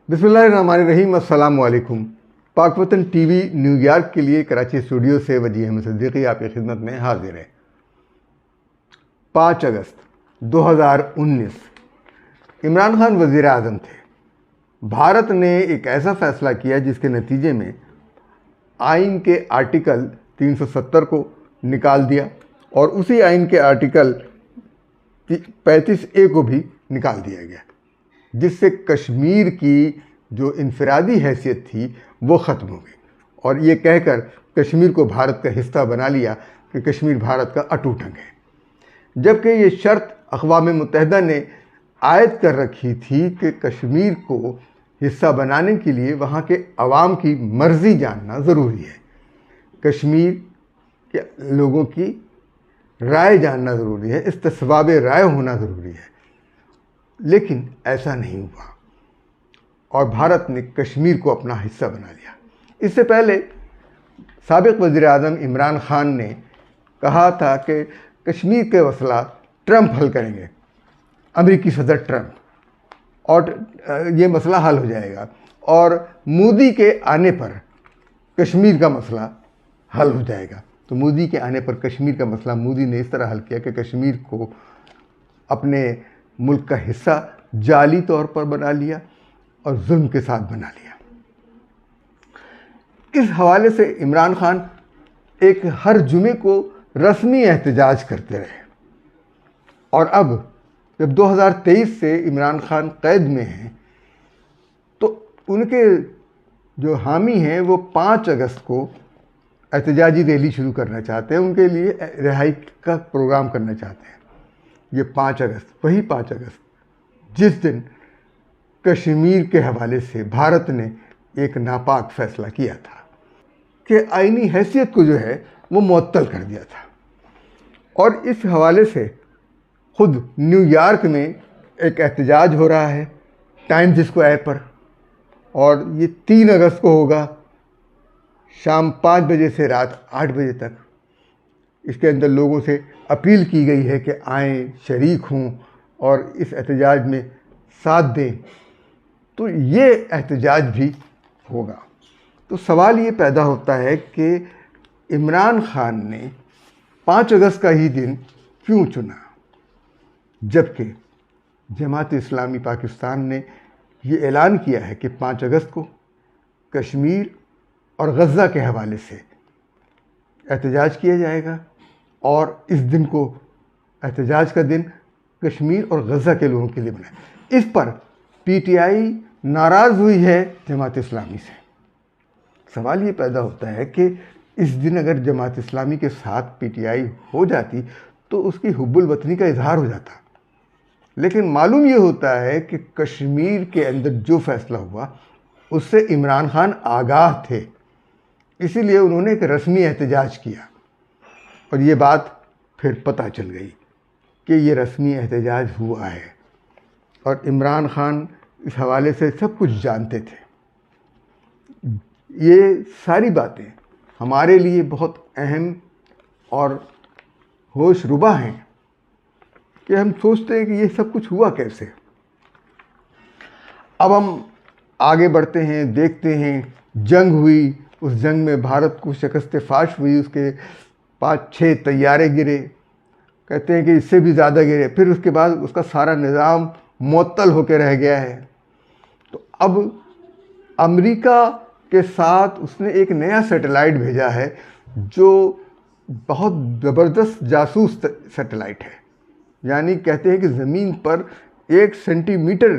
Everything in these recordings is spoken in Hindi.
बिस्मिल्लाहिर्रहमानिर्रहीम। अस्सलाम वालेकुम। पाक वतन टीवी न्यूयॉर्क के लिए कराची स्टूडियो से वजी अहमद सिद्दीकी आपकी खिदमत में हाजिर है। 5 अगस्त 2019 इमरान खान वज़ीर आज़म थे। भारत ने एक ऐसा फ़ैसला किया जिसके नतीजे में आइन के आर्टिकल 370 को निकाल दिया और उसी आइन के आर्टिकल 35A को भी निकाल दिया गया, जिससे कश्मीर की जो इनफरादी हैसियत थी वो ख़त्म हो गई और ये कहकर कश्मीर को भारत का हिस्सा बना लिया कि कश्मीर भारत का अटूट अंग है। जबकि ये शर्त अक़वाम मुत्तहिदा ने आयद कर रखी थी कि कश्मीर को हिस्सा बनाने के लिए वहाँ के अवाम की मर्ज़ी जानना ज़रूरी है, कश्मीर के लोगों की राय जानना ज़रूरी है, इस्तिस्बाब राय होना ज़रूरी है। लेकिन ऐसा नहीं हुआ और भारत ने कश्मीर को अपना हिस्सा बना लिया। इससे पहले साबिक़ वज़ीर आज़म इमरान खान ने कहा था कि कश्मीर के मसला ट्रंप हल करेंगे, अमेरिकी सदर ट्रंप, और ये मसला हल हो जाएगा और मोदी के आने पर कश्मीर का मसला हल हो जाएगा। तो मोदी के आने पर कश्मीर का मसला मोदी ने इस तरह हल किया कि कश्मीर को अपने मुल्क का हिस्सा जाली तौर पर बना लिया और जुल्म के साथ बना लिया। इस हवाले से इमरान खान एक हर जुमे को रस्मी एहतजाज करते रहे और अब जब 2023 से इमरान खान कैद में हैं तो उनके जो हामी हैं वो 5 अगस्त को एहतजाजी रैली शुरू करना चाहते हैं, उनके लिए रिहाई का प्रोग्राम करना चाहते हैं। ये 5 अगस्त, वही 5 अगस्त जिस दिन कश्मीर के हवाले से भारत ने एक नापाक फ़ैसला किया था कि आइनी हैसियत को जो है वो मुअत्तल कर दिया था। और इस हवाले से ख़ुद न्यूयॉर्क में एक एहतजाज हो रहा है टाइम्स स्क्वायर पर, और ये 3 अगस्त को होगा शाम 5 बजे से रात 8 बजे तक। इसके अंदर लोगों से अपील की गई है कि आएँ, शरीक हों और इस एहतजाज में साथ दें। तो ये एहतजाज भी होगा। तो सवाल ये पैदा होता है कि इमरान खान ने 5 अगस्त का ही दिन क्यों चुना, जबकि जमात इस्लामी पाकिस्तान ने ये ऐलान किया है कि 5 अगस्त को कश्मीर और गज़ा के हवाले से एहतजाज किया जाएगा और इस दिन को एहतजाज का दिन कश्मीर और गज़ा के लोगों के लिए बनाए। इस पर पीटीआई नाराज़ हुई है जमात इस्लामी से। सवाल ये पैदा होता है कि इस दिन अगर जमात इस्लामी के साथ पीटीआई हो जाती तो उसकी हुब्बुल वतनी का इजहार हो जाता, लेकिन मालूम ये होता है कि कश्मीर के अंदर जो फ़ैसला हुआ उससे इमरान खान आगाह थे, इसीलिए उन्होंने एक रस्मी एहतजाज किया और ये बात फिर पता चल गई कि ये रस्मी एहतजाज हुआ है और इमरान खान इस हवाले से सब कुछ जानते थे। ये सारी बातें हमारे लिए बहुत अहम और होशरुबा हैं कि हम सोचते हैं कि ये सब कुछ हुआ कैसे। अब हम आगे बढ़ते हैं, देखते हैं जंग हुई, उस जंग में भारत को शिकस्त फाश हुई, उसके 5-6 तैयारे गिरे, कहते हैं कि इससे भी ज़्यादा गिरे, फिर उसके बाद उसका सारा निज़ाम मुअत्तल होकर रह गया है। तो अब अमेरिका के साथ उसने एक नया सैटेलाइट भेजा है जो बहुत ज़बरदस्त जासूस सैटेलाइट है, यानी कहते हैं कि ज़मीन पर 1 सेंटीमीटर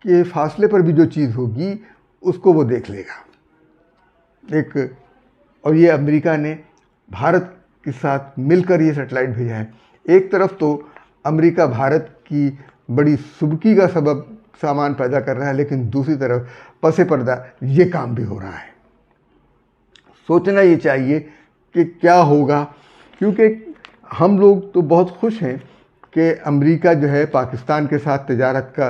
के फासले पर भी जो चीज़ होगी उसको वो देख लेगा। और ये अमेरिका ने भारत के साथ मिलकर ये सैटेलाइट भेजा है। एक तरफ तो अमेरिका भारत की बड़ी सुबकी का सबब सामान पैदा कर रहा है, लेकिन दूसरी तरफ पसे पर्दा ये काम भी हो रहा है। सोचना ये चाहिए कि क्या होगा, क्योंकि हम लोग तो बहुत खुश हैं कि अमेरिका जो है पाकिस्तान के साथ तिजारत का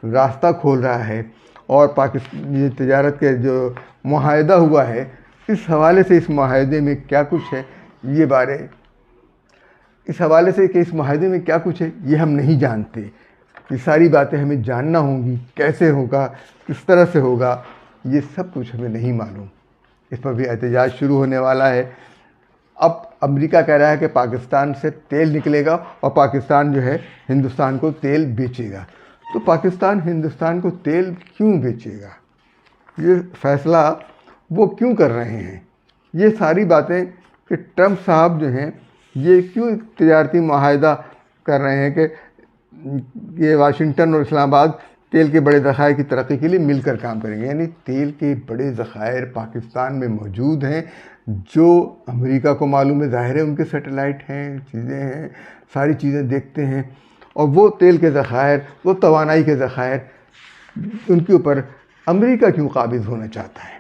रास्ता खोल रहा है और ये तिजारत के जो मुआहदा हुआ है, इस हवाले से इस मुआहदे में क्या कुछ है इस हवाले से कि इस मुआहदे में क्या कुछ है ये हम नहीं जानते, ये सारी बातें हमें जानना होंगी, कैसे होगा, किस तरह से होगा, ये सब कुछ हमें नहीं मालूम। इस पर भी एहतजाज शुरू होने वाला है। अब अमेरिका कह रहा है कि पाकिस्तान से तेल निकलेगा और पाकिस्तान जो है हिंदुस्तान को तेल बेचेगा। तो पाकिस्तान हिंदुस्तान को तेल क्यों बेचेगा, ये फैसला वो क्यों कर रहे हैं? ये सारी बातें कि ट्रंप साहब जो हैं ये क्यों तिजारती माहिदा कर रहे हैं कि ये वाशिंगटन और इस्लामाबाद तेल के बड़े ज़खायर की तरक्की के लिए मिलकर काम करेंगे। यानी तेल के बड़े ज़खायर पाकिस्तान में मौजूद हैं, जो अमेरिका को मालूम है, ज़ाहिर है उनके सैटेलाइट हैं, चीज़ें हैं, सारी चीज़ें देखते हैं। और वो तेल के ज़खायर, वो तवानाई के ज़खायर, उनके ऊपर अमेरिका क्यों काबिज़ होना चाहता है?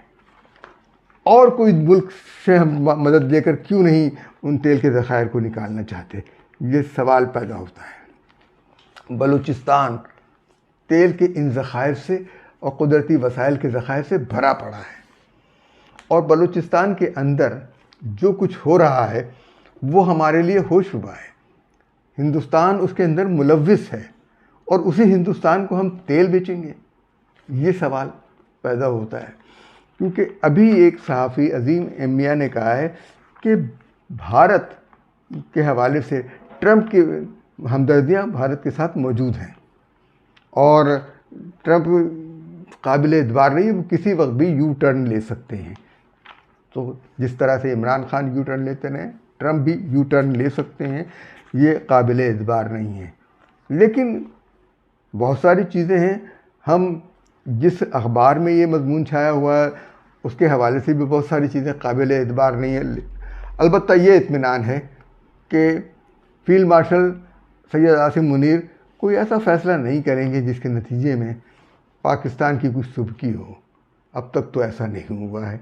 और कोई मुल्क से हम मदद लेकर क्यों नहीं उन तेल के ज़खायर को निकालना चाहते? ये सवाल पैदा होता है। बलूचिस्तान तेल के इन ज़खायर से और कुदरती वसाइल के ज़खायर से भरा पड़ा है, और बलूचिस्तान के अंदर जो कुछ हो रहा है वो हमारे लिए होशरुबा है। हिंदुस्तान उसके अंदर मुलव्विस है, और उसी हिंदुस्तान को हम तेल बेचेंगे? ये सवाल पैदा होता है। क्योंकि अभी एक सहाफ़ी अजीम एमिया ने कहा है कि भारत के हवाले से ट्रंप की हमदर्दियाँ भारत के साथ मौजूद हैं, और ट्रंप काबिल एतबार नहीं है, वो किसी वक्त भी यू टर्न ले सकते हैं। तो जिस तरह से इमरान खान यू टर्न लेते हैं, ट्रंप भी यू टर्न ले सकते हैं, ये काबिल एतबार नहीं है। लेकिन बहुत सारी चीज़ें हैं, हम जिस अखबार में ये मजमून छाया हुआ है उसके हवाले से भी बहुत सारी चीज़ें काबिल एतबार नहीं है। अलबत्ता ये इत्मीनान है कि फील्ड मार्शल सैयद आसिम मुनीर कोई ऐसा फ़ैसला नहीं करेंगे जिसके नतीजे में पाकिस्तान की कुछ सुबकी हो। अब तक तो ऐसा नहीं हुआ है।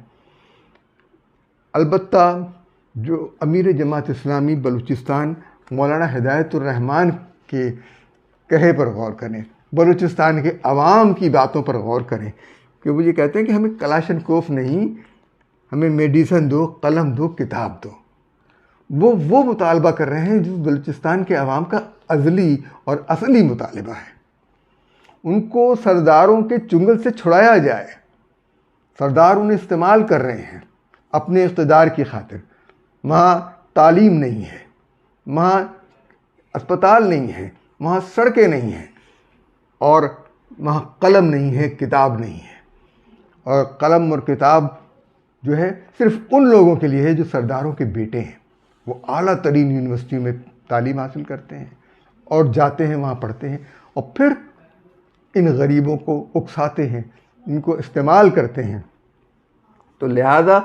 अलबत्ता जो अमीर जमात इस्लामी बलूचिस्तान मौलाना हिदायतुर रहमान के कहे पर गौर करें, बलूचिस्तान के अवाम की बातों पर गौर करें, कि वो ये कहते हैं कि हमें कलाशनकोफ नहीं, हमें मेडिसन दो, कलम दो, किताब दो। वो मुतालबा कर रहे हैं जो बलूचिस्तान के अवाम का अज़ली और असली मुतालबा है। उनको सरदारों के चुंगल से छुड़ाया जाए। सरदार उन्हें इस्तेमाल कर रहे हैं अपने इक़्तिदार की खातिर। वहाँ तालीम नहीं है, वहाँ अस्पताल नहीं है, वहाँ सड़कें नहीं हैं, और वहाँ कलम नहीं है, किताब नहीं है। और कलम और किताब जो है सिर्फ़ उन लोगों के लिए है जो सरदारों के बेटे हैं। वो आला तरीन यूनिवर्सिटियों में तालीम हासिल करते हैं और जाते हैं, वहाँ पढ़ते हैं, और फिर इन गरीबों को उकसाते हैं, इनको इस्तेमाल करते हैं। तो लिहाजा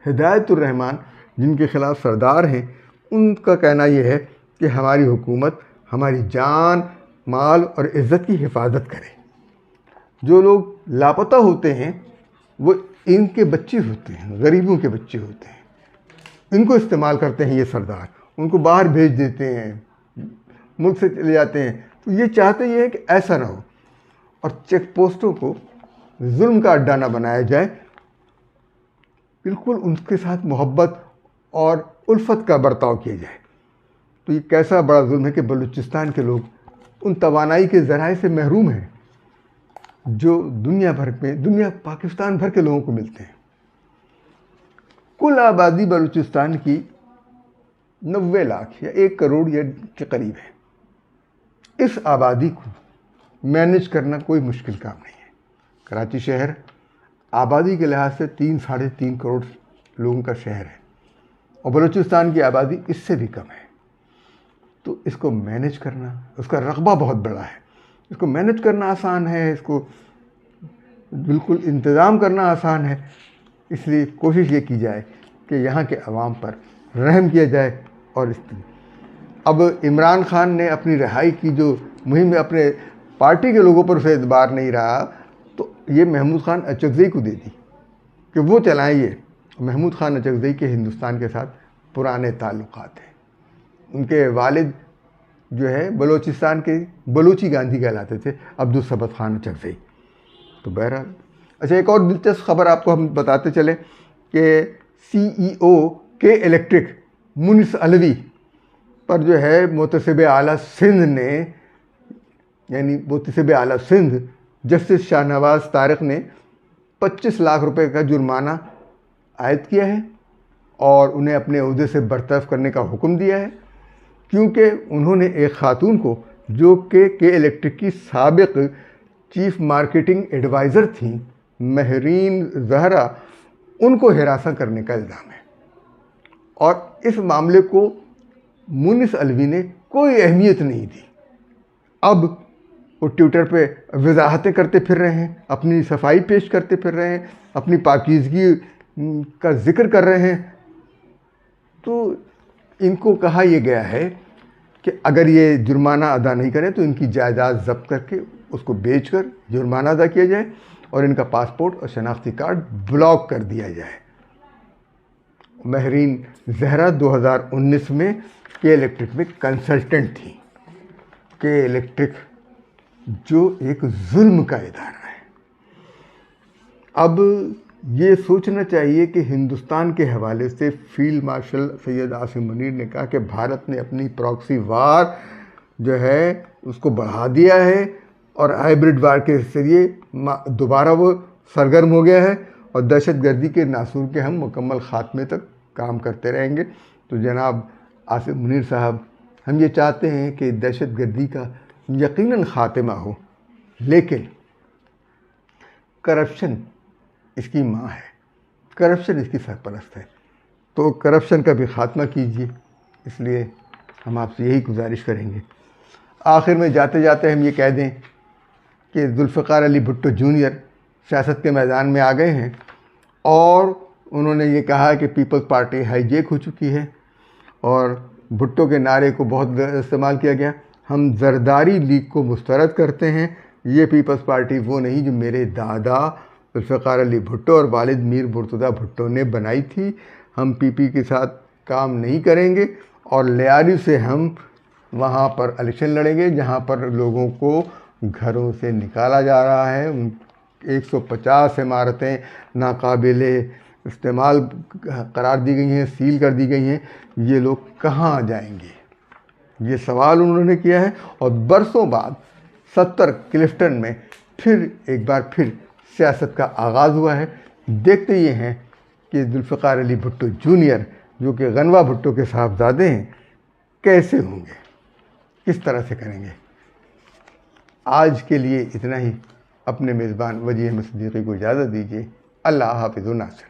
हिदायतुर रहमान जिनके ख़िलाफ़ सरदार हैं, उनका कहना यह है कि हमारी हुकूमत हमारी जान, माल और इज़्ज़त की हिफाजत करे। जो लोग लापता होते हैं वो इनके बच्चे होते हैं, गरीबों के बच्चे होते हैं। इनको इस्तेमाल करते हैं ये सरदार, उनको बाहर भेज देते हैं, मुल्क से चले जाते हैं। तो ये चाहते ये हैं कि ऐसा ना हो, और चेक पोस्टों को जुल्म का अड्डा ना बनाया जाए, बिल्कुल उनके साथ मोहब्बत और उल्फत का बर्ताव किया जाए। तो ये कैसा बड़ा जुल्म है कि बलूचिस्तान के लोग उन तवानाई के ज़राए से महरूम हैं जो दुनिया भर में, पाकिस्तान भर के लोगों को मिलते हैं। कुल आबादी बलूचिस्तान की 90 लाख या 1 करोड़ या के करीब है। इस आबादी को मैनेज करना कोई मुश्किल काम नहीं है। कराची शहर आबादी के लिहाज से 3-3.5 करोड़ लोगों का शहर है, और बलूचिस्तान की आबादी इससे भी कम है। तो इसको मैनेज करना, उसका रकबा बहुत बड़ा है, इसको मैनेज करना आसान है, इसको बिल्कुल इंतज़ाम करना आसान है। इसलिए कोशिश ये की जाए कि यहाँ के अवाम पर रहम किया जाए। और अब इमरान खान ने अपनी रिहाई की जो मुहिम है, अपने पार्टी के लोगों पर उसे एतबार नहीं रहा, तो ये महमूद खान अचकज़ई को दे दी कि वो चलाएं ये। महमूद खान अचकज़ई के हिंदुस्तान के साथ पुराने ताल्लुक़ात हैं। उनके वालिद जो है बलूचिस्तान के बलूची गांधी कहलाते थे, अब्दुल सबत खान अचकज़ई। तो बहरहाल, अच्छा, एक और दिलचस्प खबर आपको हम बताते चले कि CEO के इलेक्ट्रिक मुनिस अलवी पर जो है मुतसिब आला सिंध ने यानी मुतसिब आला सिंध जस्टिस शाहनवाज तारिक ने 25 लाख रुपए का जुर्माना आयद किया है और उन्हें अपने ओहदे से बर्तरफ करने का हुक्म दिया है, क्योंकि उन्होंने एक खातून को, जो के इलेक्ट्रिक की साबिक चीफ मार्केटिंग एडवाइज़र थी, महरीन जहरा, उनको हिरासत करने का इल्ज़ाम है। और इस मामले को मुनिस अलवी ने कोई अहमियत नहीं दी। अब वो ट्विटर पे वजाहतें करते फिर रहे हैं, अपनी सफाई पेश करते फिर रहे हैं, अपनी पाकीज़गी का जिक्र कर रहे हैं। तो इनको कहा यह गया है कि अगर ये जुर्माना अदा नहीं करें तो इनकी जायदाद जब्त करके उसको बेचकर जुर्माना अदा किया जाए और इनका पासपोर्ट और शनाख्ती कार्ड ब्लॉक कर दिया जाए। महरीन जहरा 2019 में के इलेक्ट्रिक में कंसल्टेंट थी। के इलेक्ट्रिक जो एक जुल्म का इदारा है। अब ये सोचना चाहिए कि हिंदुस्तान के हवाले से फील्ड मार्शल सैयद आसिम मुनीर ने कहा कि भारत ने अपनी प्रॉक्सी वार जो है उसको बढ़ा दिया है और हाइब्रिड वार के जरिए दोबारा वो सरगर्म हो गया है और दहशतगर्दी के नासूर के हम मुकम्मल ख़ात्मे तक काम करते रहेंगे। तो जनाब आसिम मुनीर साहब, हम ये चाहते हैं कि दहशतगर्दी का यकीनन ख़ात्मा हो, लेकिन करप्शन इसकी माँ है, करप्शन इसकी सरपरस्त है। तो करप्शन का भी ख़ात्मा कीजिए, इसलिए हम आपसे यही गुजारिश करेंगे। आखिर में जाते जाते हम ये कह दें कि जुल्फ़िकार अली भुट्टो जूनियर सियासत के मैदान में आ गए हैं और उन्होंने ये कहा कि पीपल्स पार्टी हाईजेक हो चुकी है और भुट्टो के नारे को बहुत इस्तेमाल किया गया। हम जरदारी लीग को मुस्तरद करते हैं, ये पीपल्स पार्टी वो नहीं जो मेरे दादा जुल्फ़िकार अली भुट्टो और वालिद मीर मुर्तज़ा भुट्टो ने बनाई थी। हम पीपी के साथ काम नहीं करेंगे और लियारी से हम वहाँ पर इलेक्शन लड़ेंगे जहाँ पर लोगों को घरों से निकाला जा रहा है। 150 इमारतें नाकाबिले इस्तेमाल करार दी गई हैं, सील कर दी गई हैं। ये लोग कहाँ जाएंगे, ये सवाल उन्होंने किया है। और बरसों बाद 70 क्लिफ्टन में फिर एक बार फिर सियासत का आगाज़ हुआ है। देखते ये हैं कि जुल्फ़िकार अली भुट्टो जूनियर, जो कि गनवा भुट्टो के साहबजादे हैं, कैसे होंगे, किस तरह से करेंगे। आज के लिए इतना ही। अपने मेज़बान वजी अहमद सिद्दीकी को इजाज़त दीजिए। अल्लाह हाफ़िज़ व नासिर।